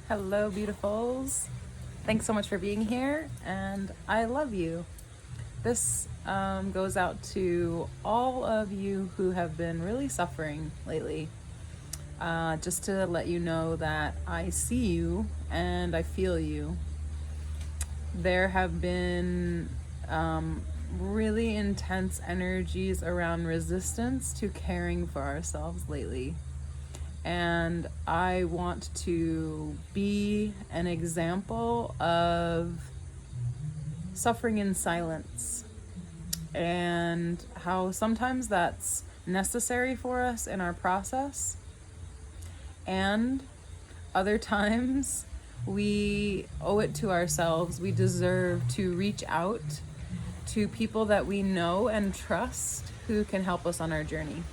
Hello, beautifuls. Thanks so much for being here, and I love you. This goes out to all of you who have been really suffering lately. Just to let you know that I see you and I feel you. There have been really intense energies around resistance to caring for ourselves lately. And I want to be an example of suffering in silence and how sometimes that's necessary for us in our process, and other times we owe it to ourselves. We deserve to reach out to people that we know and trust who can help us on our journey.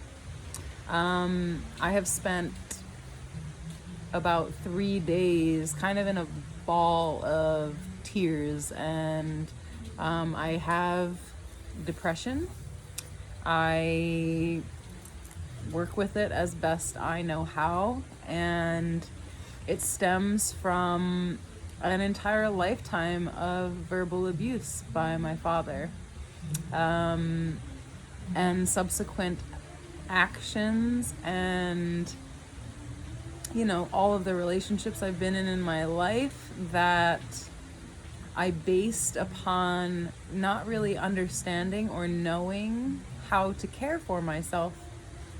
I have spent about 3 days kind of in a ball of tears, and I have depression. I work with it as best I know how, and it stems from an entire lifetime of verbal abuse by my father, and subsequent actions, and all of the relationships I've been in my life that I based upon not really understanding or knowing how to care for myself,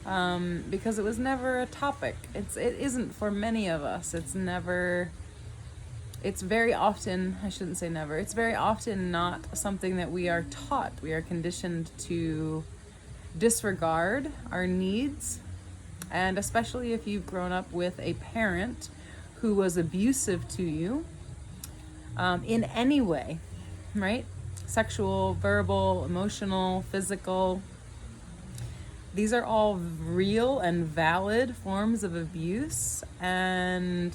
because it was never a topic. It isn't for many of us. It's very often, I shouldn't say never, it's very often not something that we are taught. We are conditioned to disregard our needs, and especially if you've grown up with a parent who was abusive to you in any way, right? Sexual, verbal, emotional, physical. These are all real and valid forms of abuse, and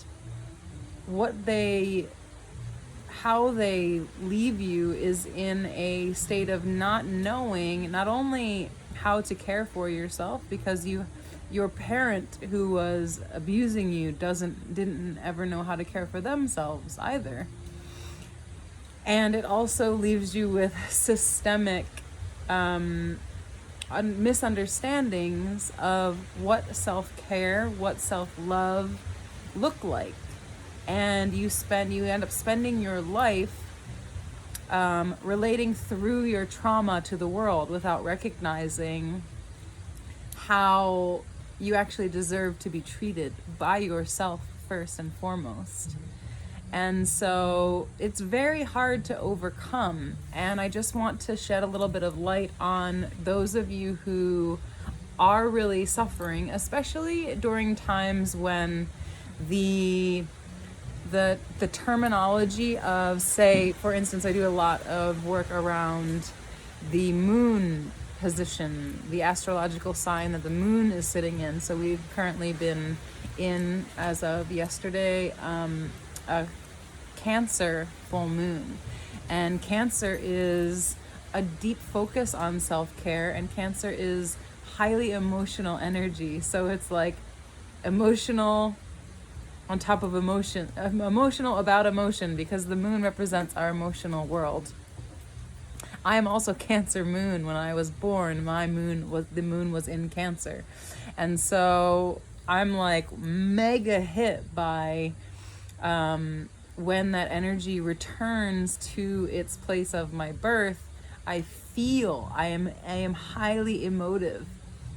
how they leave you is in a state of not knowing not only how to care for yourself, because your parent who was abusing you didn't ever know how to care for themselves either. And it also leaves you with systemic misunderstandings of what self-care, what self-love look like. And you end up spending your life relating through your trauma to the world without recognizing how you actually deserve to be treated by yourself first and foremost. And so it's very hard to overcome. And I just want to shed a little bit of light on those of you who are really suffering, especially during times when the terminology of, say, for instance, I do a lot of work around the moon position, the astrological sign that the moon is sitting in. So we've currently been in, as of yesterday, a Cancer full moon. And Cancer is a deep focus on self-care, and Cancer is highly emotional energy. So it's like emotional on top of emotion, emotional about emotion, because the moon represents our emotional world. I am also Cancer moon. When I was born, the moon was in Cancer. And so I'm like mega hit by when that energy returns to its place of my birth. I am highly emotive,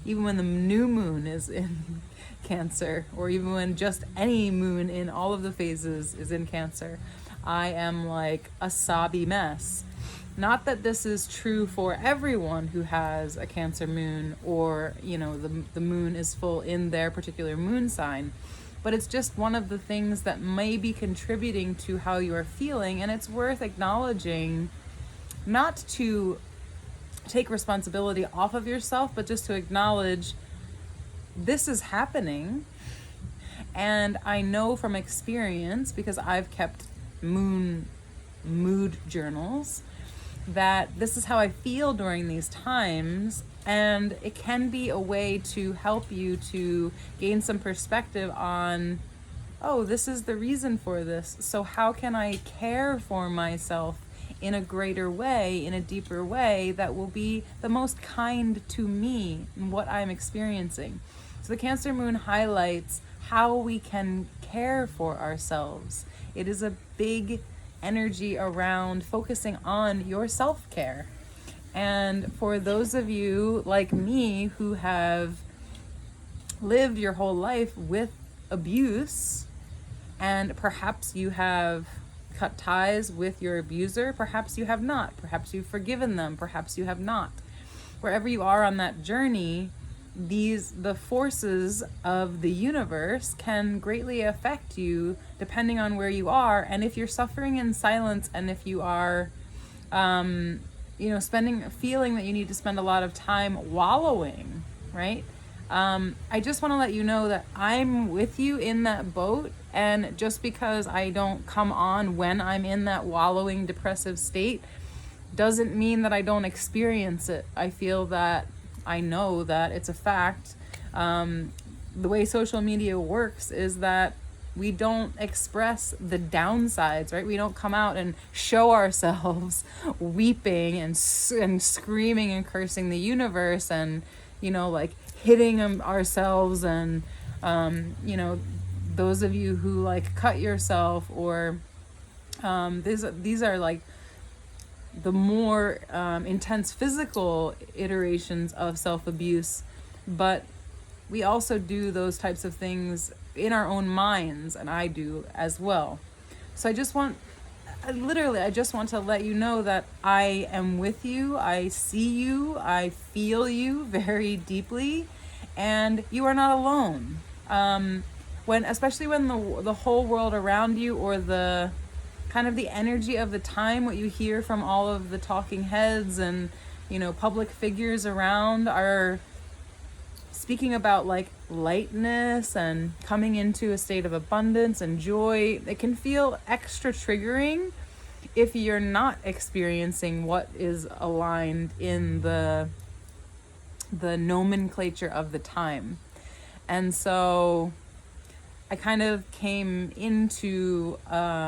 even when the new moon is in Cancer, or even when just any moon in all of the phases is in Cancer. I am like a sobby mess. Not that this is true for everyone who has a Cancer moon, or the moon is full in their particular moon sign, but it's just one of the things that may be contributing to how you're feeling. And it's worth acknowledging, not to take responsibility off of yourself, but just to acknowledge this is happening. And I know from experience, because I've kept mood journals, that this is how I feel during these times. And it can be a way to help you to gain some perspective on oh, this is the reason for this. So how can I care for myself in a greater way, in a deeper way that will be the most kind to me and what I'm experiencing? So the Cancer moon highlights how we can care for ourselves. It is a big energy around focusing on your self-care. And for those of you like me who have lived your whole life with abuse, and perhaps you have cut ties with your abuser, perhaps you have not, perhaps you've forgiven them, perhaps you have not. Wherever you are on that journey, the forces of the universe can greatly affect you depending on where you are. And if you're suffering in silence, and if you are feeling that you need to spend a lot of time wallowing, right? I just want to let you know that I'm with you in that boat. And just because I don't come on when I'm in that wallowing depressive state doesn't mean that I don't experience it. I feel that I know that it's a fact. The way social media works is that we don't express the downsides, right? We don't come out and show ourselves weeping and screaming and cursing the universe and, like hitting ourselves and, those of you who like cut yourself or these are like the more intense physical iterations of self-abuse, but we also do those types of things in our own minds, and I do as well. So I just want to let you know that I am with you, I see you, I feel you very deeply, and you are not alone. Especially when the whole world around you, or the kind of the energy of the time, what you hear from all of the talking heads and public figures around are speaking about like lightness and coming into a state of abundance and joy. It can feel extra triggering if you're not experiencing what is aligned in the nomenclature of the time. And so I kind of came into a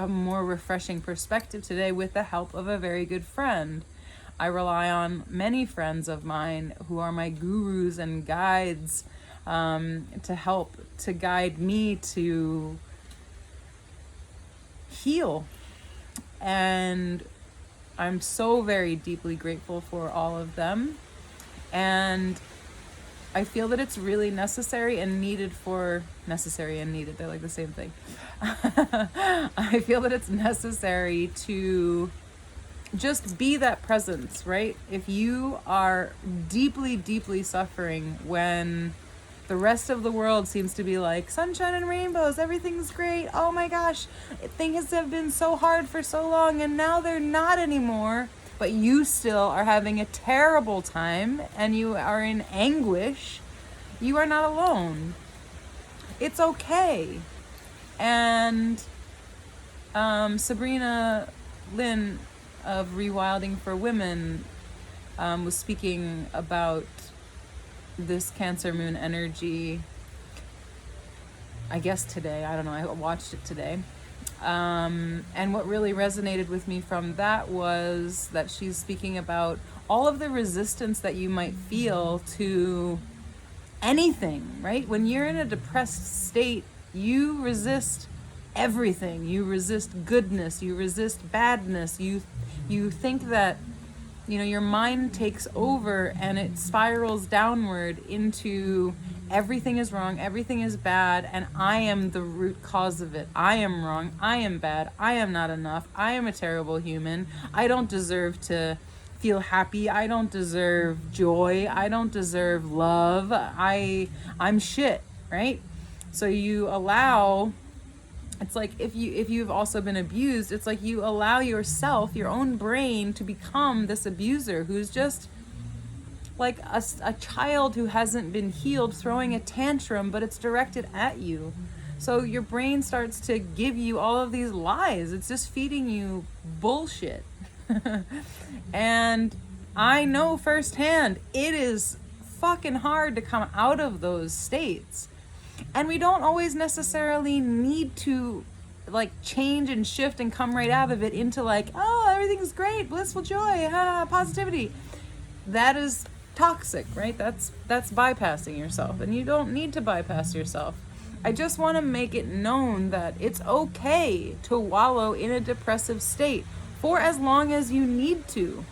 more refreshing perspective today with the help of a very good friend. I rely on many friends of mine who are my gurus and guides to guide me to heal. And I'm so very deeply grateful for all of them. And I feel that it's really necessary and needed, they're like the same thing. I feel that it's necessary to just be that presence, right? If you are deeply, deeply suffering when the rest of the world seems to be like sunshine and rainbows, everything's great, oh my gosh, things have been so hard for so long and now they're not anymore, but you still are having a terrible time and you are in anguish, you are not alone. It's okay. And Sabrina Lynn of Rewilding for Women was speaking about this Cancer moon energy, I guess today, I don't know, I watched it today. And what really resonated with me from that was that she's speaking about all of the resistance that you might feel to anything, right? When you're in a depressed state, you resist everything. You resist goodness, you resist badness, you think that your mind takes over and it spirals downward into everything is wrong, everything is bad, and I am the root cause of it. I am wrong, I am bad, I am not enough, I am a terrible human, I don't deserve to feel happy, I don't deserve joy, I don't deserve love, I'm shit, right? So you allow, it's like if you've also been abused, it's like you allow yourself, your own brain, to become this abuser who's just like a child who hasn't been healed throwing a tantrum, but it's directed at you. So your brain starts to give you all of these lies. It's just feeding you bullshit. And I know firsthand, it is fucking hard to come out of those states. And we don't always necessarily need to like change and shift and come right out of it into like, oh, everything's great, blissful joy, positivity. That is toxic, right? That's bypassing yourself, and you don't need to bypass yourself. I just want to make it known that it's okay to wallow in a depressive state for as long as you need to.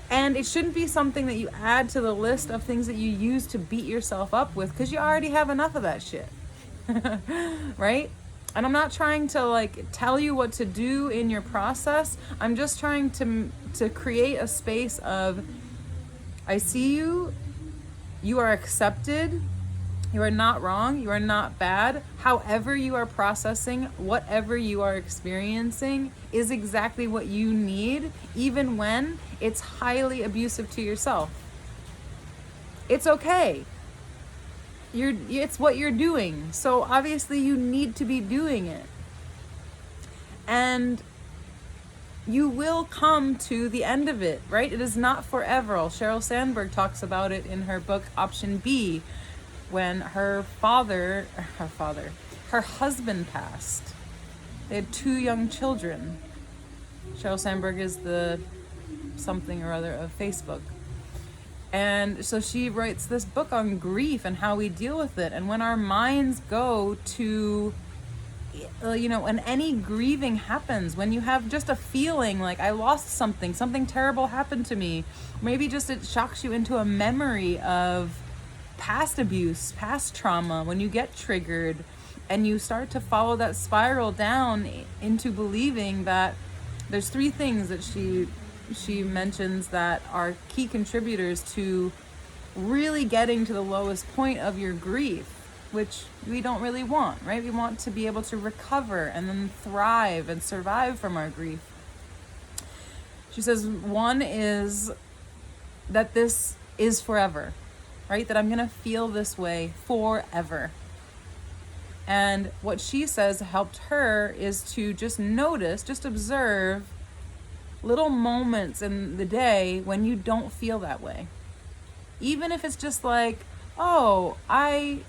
And it shouldn't be something that you add to the list of things that you use to beat yourself up with, because you already have enough of that shit. Right? And I'm not trying to like tell you what to do in your process. I'm just trying to create a space of, I see you, you are accepted, you are not wrong, you are not bad. However you are processing, whatever you are experiencing is exactly what you need, even when it's highly abusive to yourself. It's okay. It's what you're doing. So obviously you need to be doing it. And you will come to the end of it, right? It is not forever. Sheryl Sandberg talks about it in her book Option B, when her husband passed. They had 2 young children. Sheryl Sandberg is the something or other of Facebook. And so she writes this book on grief and how we deal with it. And when our minds go to, when any grieving happens, when you have just a feeling like I lost something terrible happened to me, maybe just it shocks you into a memory of past abuse, past trauma, when you get triggered and you start to follow that spiral down into believing that there's 3 things that she mentions that are key contributors to really getting to the lowest point of your grief, which we don't really want, right? We want to be able to recover and then thrive and survive from our grief. She says 1 is that this is forever, right? That I'm going to feel this way forever. And what she says helped her is to just notice, just observe little moments in the day when you don't feel that way. Even if it's just like, oh, I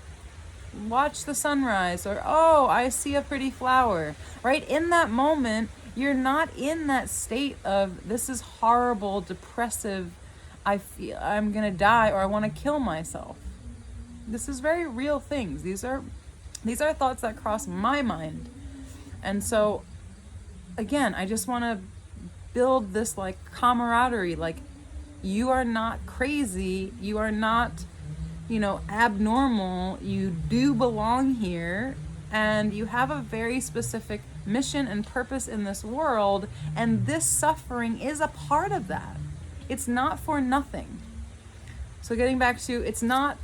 watch the sunrise, or oh, I see a pretty flower, right? In that moment, you're not in that state of this is horrible, depressive, I feel I'm gonna die or I want to kill myself. This is very real things. These are thoughts that cross my mind. And so again, I just want to build this like camaraderie, like you are not crazy, you are not abnormal, you do belong here, and you have a very specific mission and purpose in this world, and this suffering is a part of that. It's not for nothing. So getting back to, it's not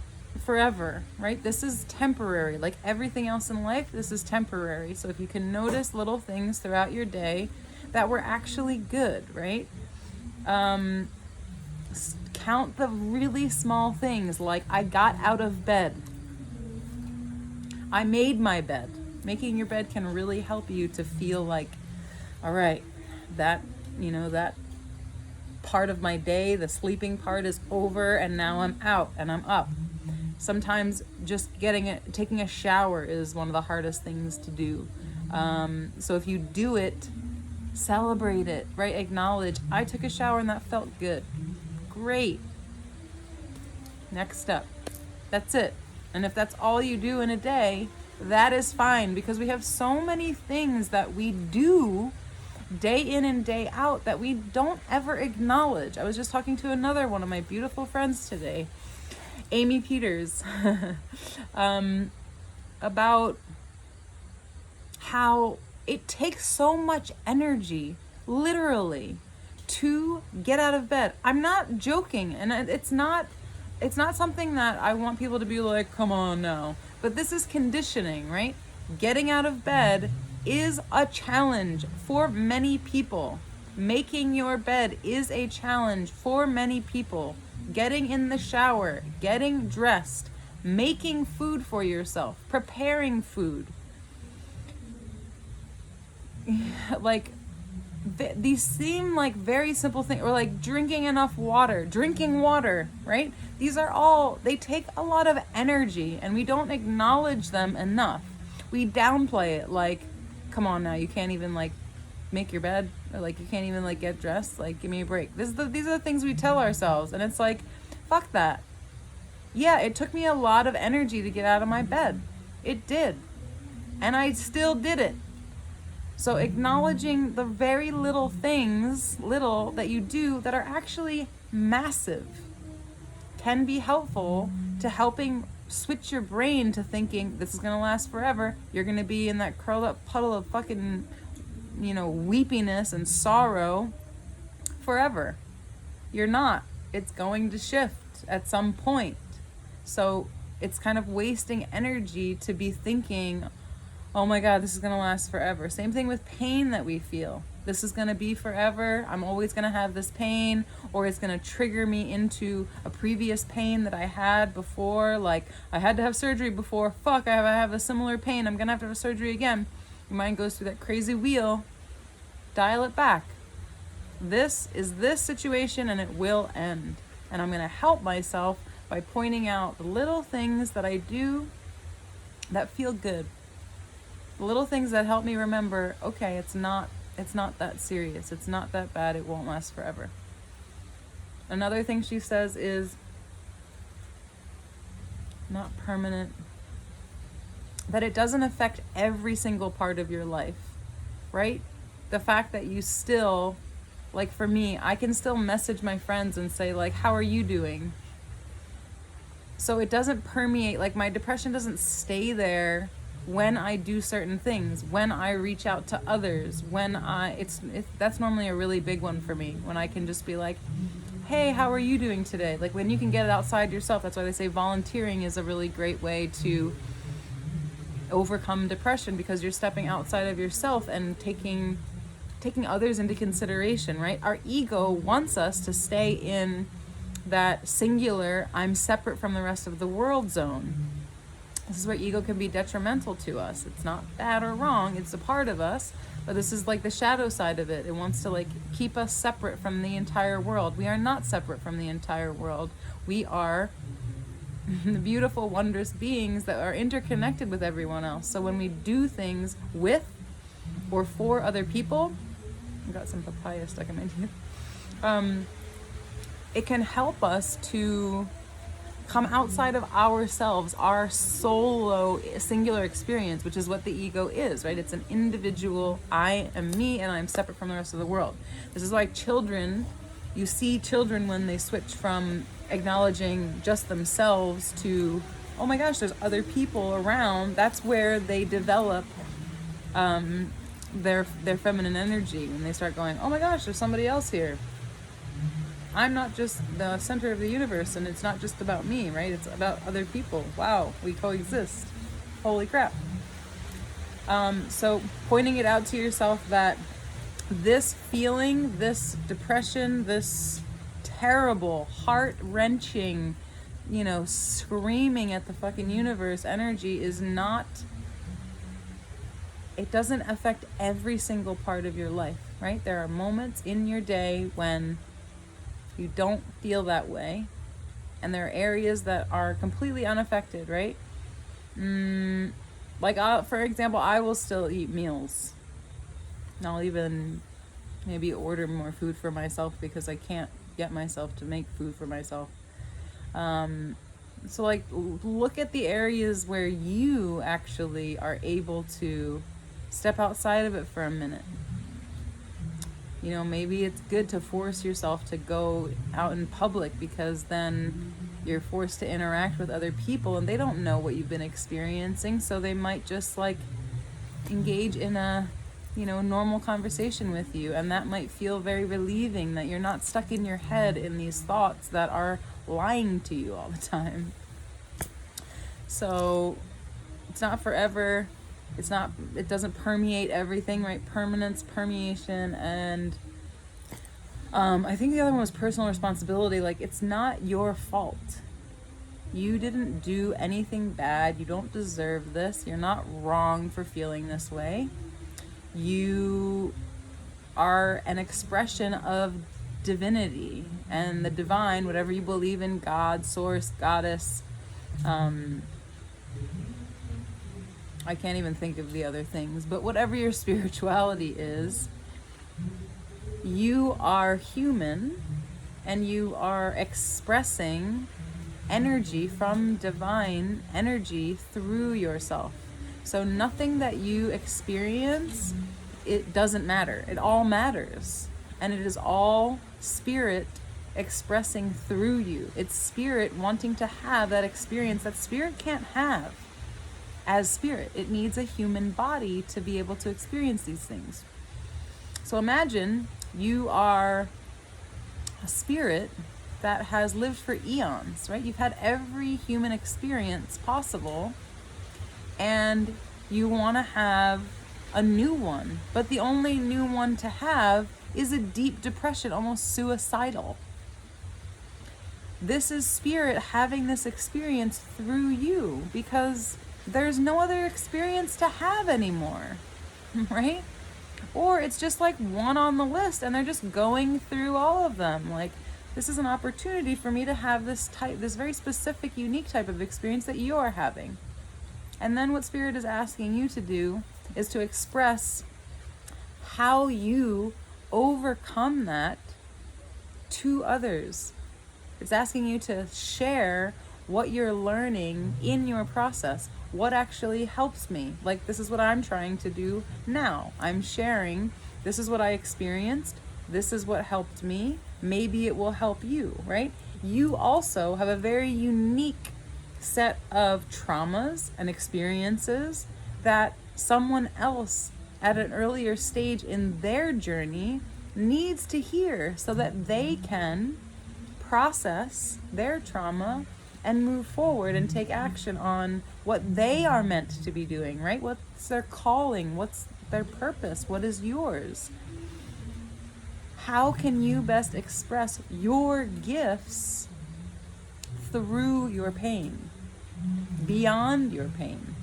forever, right? This is temporary. Like everything else in life, this is temporary. So if you can notice little things throughout your day that were actually good, right? Count the really small things, like I got out of bed. I made my bed. Making your bed can really help you to feel like, all right, that part of my day, the sleeping part, is over, and now I'm out and I'm up. Sometimes just taking a shower is one of the hardest things to do. So if you do it, celebrate it, right? Acknowledge, I took a shower and that felt good. Great. Next step. That's it. And if that's all you do in a day, that is fine, because we have so many things that we do day in and day out that we don't ever acknowledge. I was just talking to another one of my beautiful friends today, Amy Peters, about how it takes so much energy, literally, to get out of bed. I'm not joking, and it's not something that I want people to be like, come on now. But this is conditioning, right? Getting out of bed is a challenge for many people. Making your bed is a challenge for many people. Getting in the shower, getting dressed, making food for yourself, preparing food. Like, these seem like very simple things, or like drinking water, right? These are all, they take a lot of energy, and we don't acknowledge them enough. We downplay it, like, come on now, you can't even like make your bed, or like you can't even like get dressed, like give me a break. These are the things we tell ourselves, and it's like, fuck that. Yeah, it took me a lot of energy to get out of my bed. It did. And I still did it. So acknowledging the very little things, that you do that are actually massive, can be helpful to helping switch your brain to thinking this is going to last forever. You're going to be in that curled up puddle of fucking, weepiness and sorrow forever. You're not. It's going to shift at some point. So it's kind of wasting energy to be thinking, oh my God, this is going to last forever. Same thing with pain that we feel. This is going to be forever. I'm always going to have this pain, or it's going to trigger me into a previous pain that I had before. Like, I had to have surgery before. Fuck, I have a similar pain. I'm going to have surgery again. Your mind goes through that crazy wheel. Dial it back. This is this situation, and it will end. And I'm going to help myself by pointing out the little things that I do that feel good. The little things that help me remember, okay, it's not that serious. It's not that bad. It won't last forever. Another thing she says is not permanent, that it doesn't affect every single part of your life, right? The fact that you still, like for me, I can still message my friends and say like, how are you doing? So it doesn't permeate, like my depression doesn't stay there when I do certain things, when I reach out to others, that's normally a really big one for me, when I can just be like, hey, how are you doing today? Like when you can get it outside yourself. That's why they say volunteering is a really great way to overcome depression, because you're stepping outside of yourself and taking others into consideration, right? Our ego wants us to stay in that singular, I'm separate from the rest of the world zone. This is where ego can be detrimental to us. It's not bad or wrong, it's a part of us, but this is like the shadow side of it. It wants to like keep us separate from the entire world. We are not separate from the entire world. We are the beautiful, wondrous beings that are interconnected with everyone else. So when we do things with or for other people, I got some papaya stuck in my teeth, it can help us to come outside of ourselves, our solo singular experience, which is what the ego is, right? It's an individual, I am me and I'm separate from the rest of the world. This is why you see children when they switch from acknowledging just themselves to, oh my gosh, there's other people around. That's where they develop their feminine energy, when they start going, oh my gosh, there's somebody else here. I'm not just the center of the universe, and it's not just about me, right? It's about other people. Wow, we coexist. Holy crap. So pointing it out to yourself that this feeling, this depression, this terrible, heart-wrenching, screaming at the fucking universe energy is not, it doesn't affect every single part of your life, right? There are moments in your day when you don't feel that way, and there are areas that are completely unaffected, right? For example, I will still eat meals. And I'll even maybe order more food for myself because I can't get myself to make food for myself. So look at the areas where you actually are able to step outside of it for a minute. Maybe it's good to force yourself to go out in public, because then you're forced to interact with other people and they don't know what you've been experiencing, so they might just engage in a normal conversation with you, and that might feel very relieving, that you're not stuck in your head in these thoughts that are lying to you all the time. So it's not forever. It doesn't permeate everything, right? Permanence, permeation, and I think the other one was personal responsibility. It's not your fault. You didn't do anything bad. You don't deserve this. You're not wrong for feeling this way. You are an expression of divinity and the divine, whatever you believe in, God, source, goddess. I can't even think of the other things, but whatever your spirituality is, you are human and you are expressing energy from divine energy through yourself. So nothing that you experience, it doesn't matter. It all matters. And it is all spirit expressing through you. It's spirit wanting to have that experience that spirit can't have as spirit. It needs a human body to be able to experience these things. So imagine you are a spirit that has lived for eons, right? You've had every human experience possible, and you want to have a new one, but the only new one to have is a deep depression, almost suicidal. This is spirit having this experience through you because there's no other experience to have anymore, right? Or it's just like one on the list and they're just going through all of them. Like, this is an opportunity for me to have this very specific, unique type of experience that you are having. And then what spirit is asking you to do is to express how you overcome that to others. It's asking you to share what you're learning in your process. What actually helps me? Like, this is what I'm trying to do now. I'm sharing, this is what I experienced. This is what helped me. Maybe it will help you, right? You also have a very unique set of traumas and experiences that someone else at an earlier stage in their journey needs to hear so that they can process their trauma and move forward and take action on what they are meant to be doing, right? What's their calling? What's their purpose? What is yours? How can you best express your gifts through your pain, beyond your pain?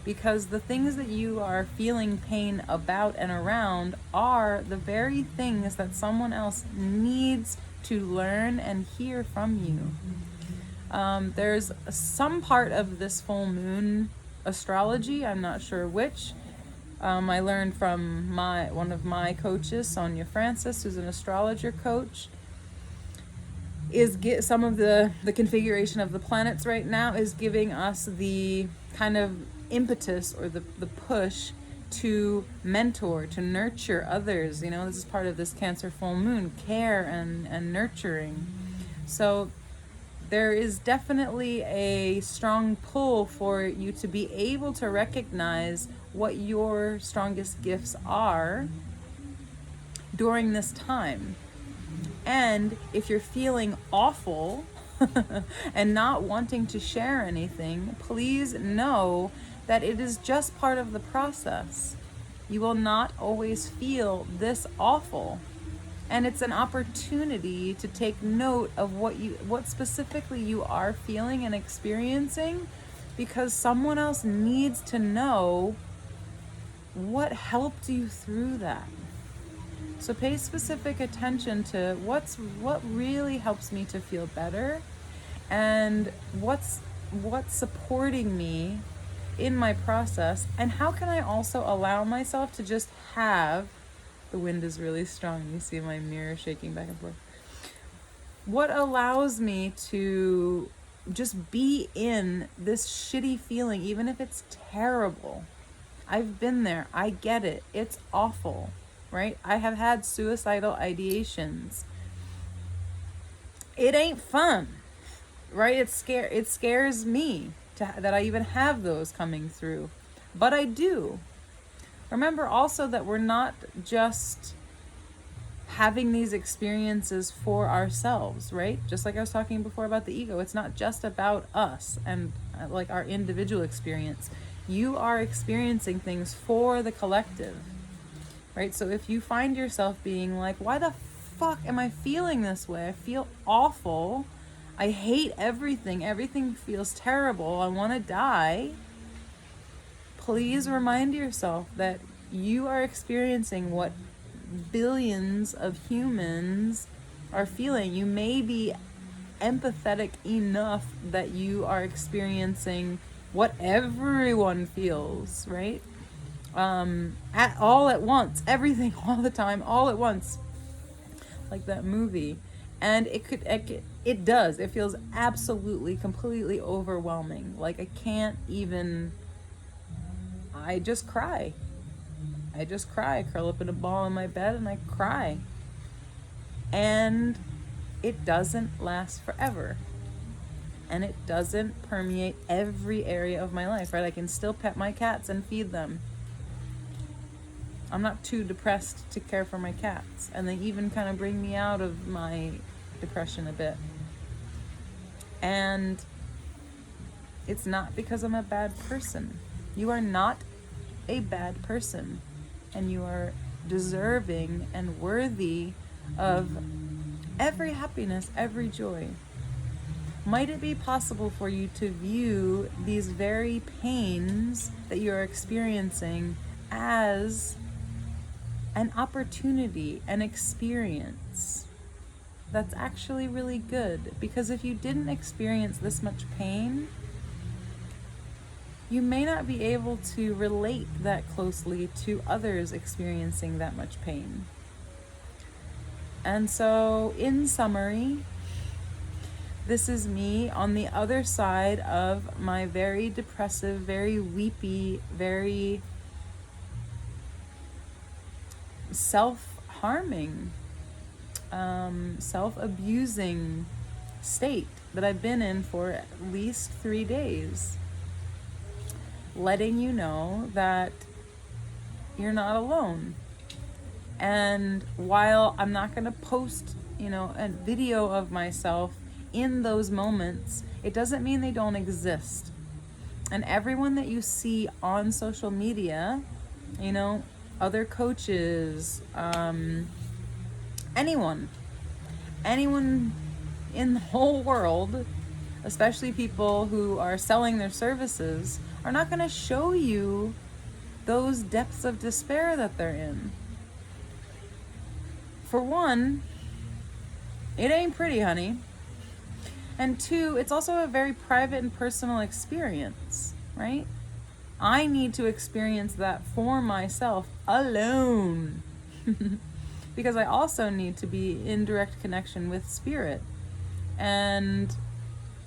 Because the things that you are feeling pain about and around are the very things that someone else needs to learn and hear from you. There's some part of this full moon astrology, I'm not sure which. I learned from one of my coaches, Sonia Francis, who's an astrologer coach, is some of the configuration of the planets right now is giving us the kind of impetus or the push to mentor, to nurture others. You know, this is part of this Cancer full moon, care and nurturing. So there is definitely a strong pull for you to be able to recognize what your strongest gifts are during this time. And if you're feeling awful and not wanting to share anything, please know that it is just part of the process. You will not always feel this awful. And it's an opportunity to take note of what specifically you are feeling and experiencing, because someone else needs to know what helped you through that. So pay specific attention to what really helps me to feel better, and what's supporting me in my process, and how can I also allow myself to just have. The wind is really strong. You see my mirror shaking back and forth. What allows me to just be in this shitty feeling, even if it's terrible? I've been there. I get it. It's awful, right? I have had suicidal ideations. It ain't fun, right? It scares me that I even have those coming through, but I do. Remember also that we're not just having these experiences for ourselves, right? Just like I was talking before about the ego, it's not just about us and like our individual experience. You are experiencing things for the collective, right? So if you find yourself being like, why the fuck am I feeling this way? I feel awful. I hate everything. Everything feels terrible. I want to die. Please remind yourself that you are experiencing what billions of humans are feeling. You may be empathetic enough that you are experiencing what everyone feels, right? All at once, everything, all the time, all at once, like that movie. And it does. It feels absolutely, completely overwhelming. Like I can't even. I just cry. I curl up in a ball in my bed and I cry. And it doesn't last forever. And it doesn't permeate every area of my life, right? I can still pet my cats and feed them. I'm not too depressed to care for my cats. And they even kind of bring me out of my depression a bit. And it's not because I'm a bad person. You are not a bad person. And you are deserving and worthy of every happiness, every joy. Might it be possible for you to view these very pains that you're experiencing as an opportunity, an experience that's actually really good? Because if you didn't experience this much pain, you may not be able to relate that closely to others experiencing that much pain. And so, in summary, this is me on the other side of my very depressive, very weepy, very self-harming, self-abusing state that I've been in for at least 3 days. Letting you know that you're not alone. And while I'm not going to post, a video of myself in those moments, it doesn't mean they don't exist. And everyone that you see on social media, other coaches, anyone in the whole world, especially people who are selling their services, are not going to show you those depths of despair that they're in. For one, it ain't pretty, honey. And two, it's also a very private and personal experience, right? I need to experience that for myself alone. Because I also need to be in direct connection with spirit. And,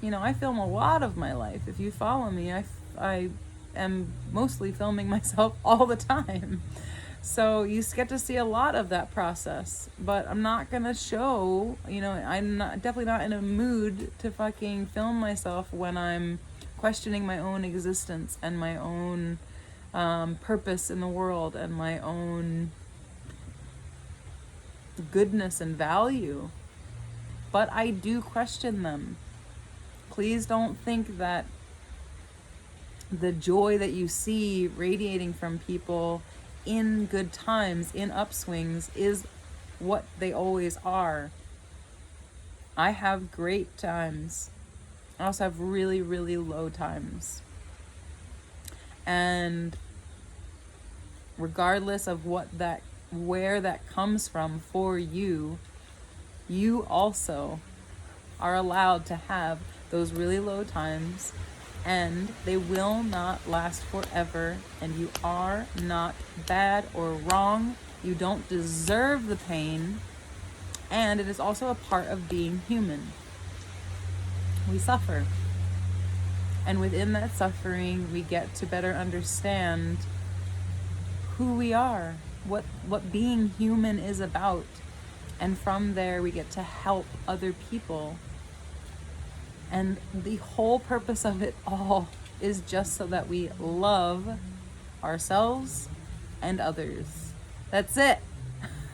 I film a lot of my life. If you follow me, I am mostly filming myself all the time. So you get to see a lot of that process, but I'm not gonna show, I'm definitely not in a mood to fucking film myself when I'm questioning my own existence and my own purpose in the world and my own goodness and value. But I do question them. Please don't think that the joy that you see radiating from people in good times, in upswings, is what they always are. I have great times. I also have really, really low times. And regardless of where that comes from for you, you also are allowed to have those really low times, and they will not last forever, and you are not bad or wrong. You don't deserve the pain, and it is also a part of being human. We suffer, and within that suffering, we get to better understand who we are, what being human is about, and from there, we get to help other people. And the whole purpose of it all is just so that we love ourselves and others. That's it.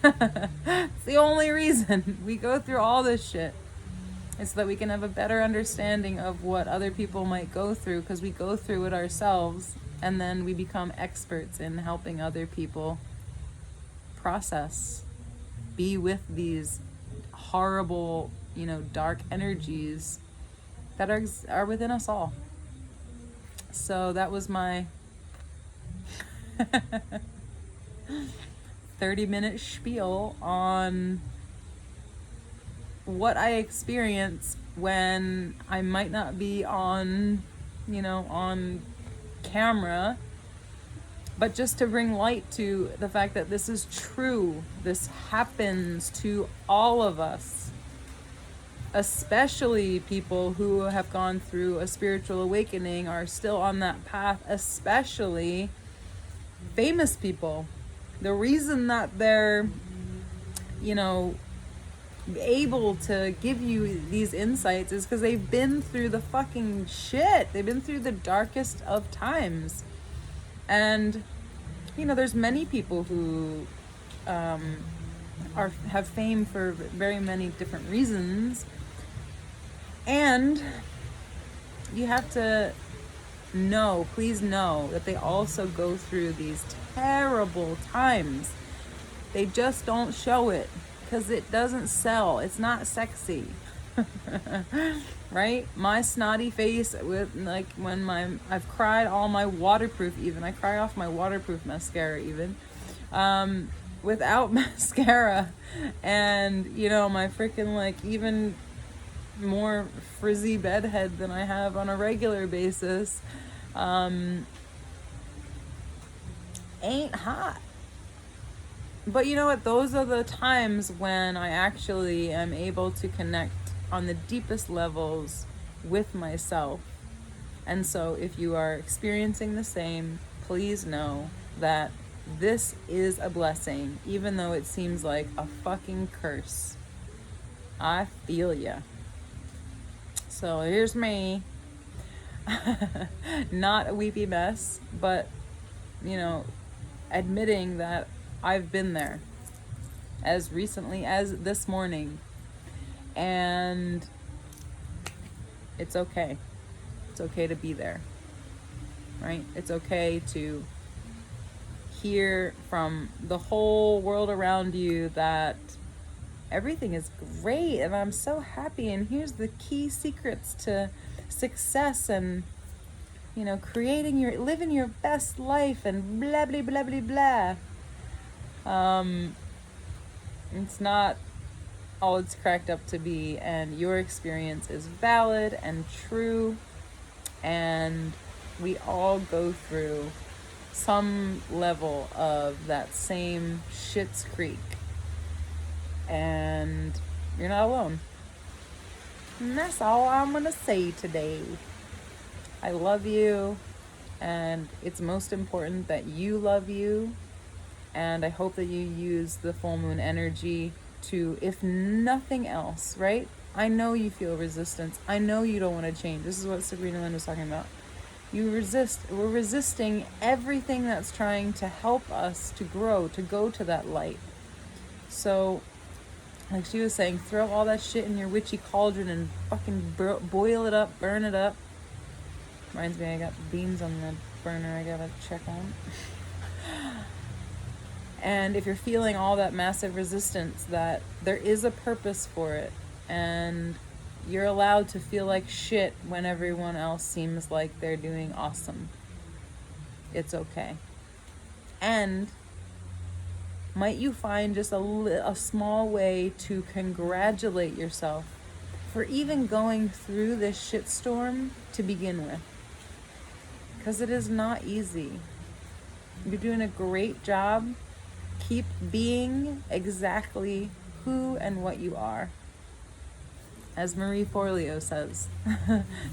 It's the only reason we go through all this shit. It's so that we can have a better understanding of what other people might go through, because we go through it ourselves, and then we become experts in helping other people process, be with these horrible, dark energies that are within us all. So that was my 30-minute spiel on what I experience when I might not be on, on camera, but just to bring light to the fact that this is true. This happens to all of us, especially people who have gone through a spiritual awakening, are still on that path, especially famous people. The reason that they're, able to give you these insights is because they've been through the fucking shit. They've been through the darkest of times. And, there's many people who have fame for very many different reasons. And you have to please know that they also go through these terrible times. They just don't show it because it doesn't sell. It's not sexy. Right? My snotty face with when I've cried all my waterproof, even I cry off my waterproof mascara even without mascara, and my freaking even more frizzy bedhead than I have on a regular basis ain't hot. But you know what? Those are the times when I actually am able to connect on the deepest levels with myself. And so if you are experiencing the same, please know that this is a blessing, even though it seems like a fucking curse. I feel ya. So here's me. Not a weepy mess, but admitting that I've been there as recently as this morning, and it's okay. It's okay to be there, right? It's okay to hear from the whole world around you that everything is great and I'm so happy, and here's the key secrets to success and living your best life and blah blah blah blah blah. It's not all it's cracked up to be, and your experience is valid and true, and we all go through some level of that same Schitt's Creek, and you're not alone. And that's all I'm gonna say today. I love you, and it's most important that you love you, and I hope that you use the full moon energy to, if nothing else, right? I know you feel resistance. I know you don't want to change. This is what Sabrina Lynn was talking about. We're resisting everything that's trying to help us to grow, to go to that light. So, like she was saying, throw all that shit in your witchy cauldron and fucking boil it up, burn it up. Reminds me, I got beans on the burner I gotta check on. And if you're feeling all that massive resistance, that there is a purpose for it, and you're allowed to feel like shit when everyone else seems like they're doing awesome. It's okay. And might you find just a small way to congratulate yourself for even going through this shitstorm to begin with. Because it is not easy. You're doing a great job. Keep being exactly who and what you are. As Marie Forleo says,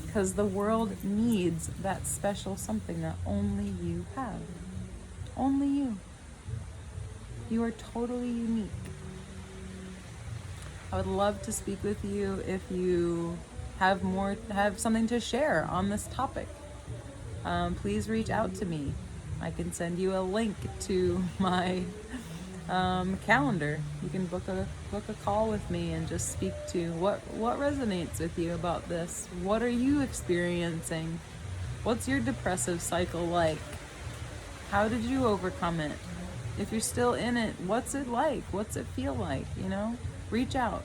because the world needs that special something that only you have. Only you. You are totally unique. I would love to speak with you if you have something to share on this topic. Please reach out to me. I can send you a link to my calendar. You can book a call with me and just speak to what resonates with you about this. What are you experiencing? What's your depressive cycle like? How did you overcome it? If you're still in it, what's it like? What's it feel like? Reach out.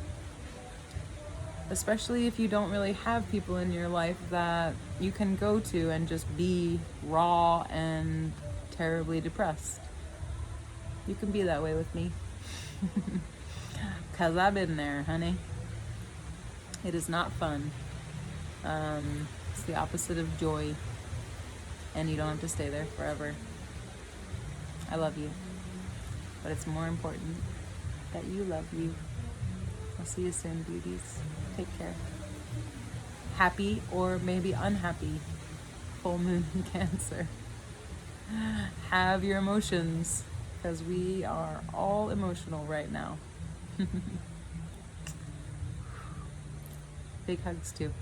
Especially if you don't really have people in your life that you can go to and just be raw and terribly depressed. You can be that way with me. Because I've been there, honey. It is not fun. It's the opposite of joy. And you don't have to stay there forever. I love you. But it's more important that you love you. I'll see you soon, beauties. Take care. Happy or maybe unhappy full moon in Cancer. Have your emotions, because we are all emotional right now. Big hugs too.